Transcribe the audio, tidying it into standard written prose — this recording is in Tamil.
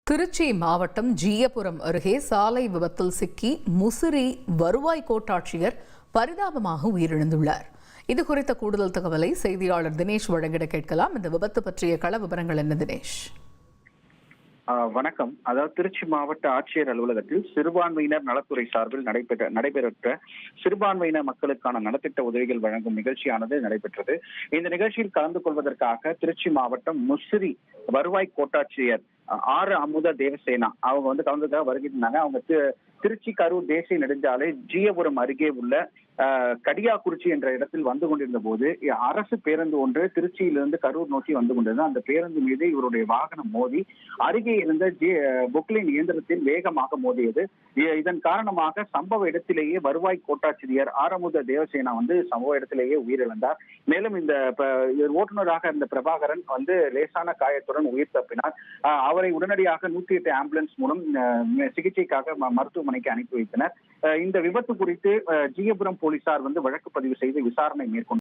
திருச்சி மாவட்டம் ஜீயபுரம் அருகே சாலை விபத்தில் சிக்கி முசிறி வருவாய் கோட்டாட்சியர் பரிதாபமாக உயிரிழந்துள்ளார். இது குறித்த கூடுதல் தகவலை செய்தியாளர் தினேஷ் வழங்கிட கேட்கலாம். இந்த விபத்து பற்றிய கள விவரங்கள் என்ன தினேஷ்? வணக்கம். அதாவது திருச்சி மாவட்ட ஆட்சியர் அலுவலகத்தில் சிறுபான்மையினர் நலத்துறை சார்பில் நடைபெற்ற சிறுபான்மையினர் மக்களுக்கான நலத்திட்ட உதவிகள் வழங்கும் நிகழ்ச்சியானது நடைபெற்றது. இந்த நிகழ்ச்சியில் கலந்து கொள்வதற்காக திருச்சி மாவட்டம் முசிறி வருவாய் கோட்டாட்சியர் ஆர் அமுத தேவசேனா அவங்க கலந்துக்காக வருகின்றாங்க. அவங்க திருச்சி கரூர் தேசிய நெடுஞ்சாலை ஜீயபுரம் அருகே உள்ள கடியாக்குறிச்சி என்ற இடத்தில் வந்து கொண்டிருந்த போது அரசு பேருந்து ஒன்று திருச்சியிலிருந்து கரூர் நோக்கி வந்து கொண்டிருந்தது. அந்த பேருந்து மீது இவருடைய வாகனம் மோதி அருகே இருந்த பொக்லைன் இயந்திரத்தில் வேகமாக மோதியது. இதன் காரணமாக சம்பவ இடத்திலேயே வருவாய் கோட்டாட்சியர் ஆரமுத தேவசேனா சம்பவ இடத்திலேயே உயிரிழந்தார். மேலும் இந்த ஓட்டுநராக இருந்த பிரபாகரன் லேசான காயத்துடன் உயிர் தப்பினார். அவரை உடனடியாக 108 ஆம்புலன்ஸ் மூலம் சிகிச்சைக்காக மருத்துவமனைக்கு அனுப்பி வைத்தனர். இந்த விபத்து குறித்து ஜீயபுரம் போலீசார் வழக்கு பதிவு செய்து விசாரணை மேற்கொண்டார்.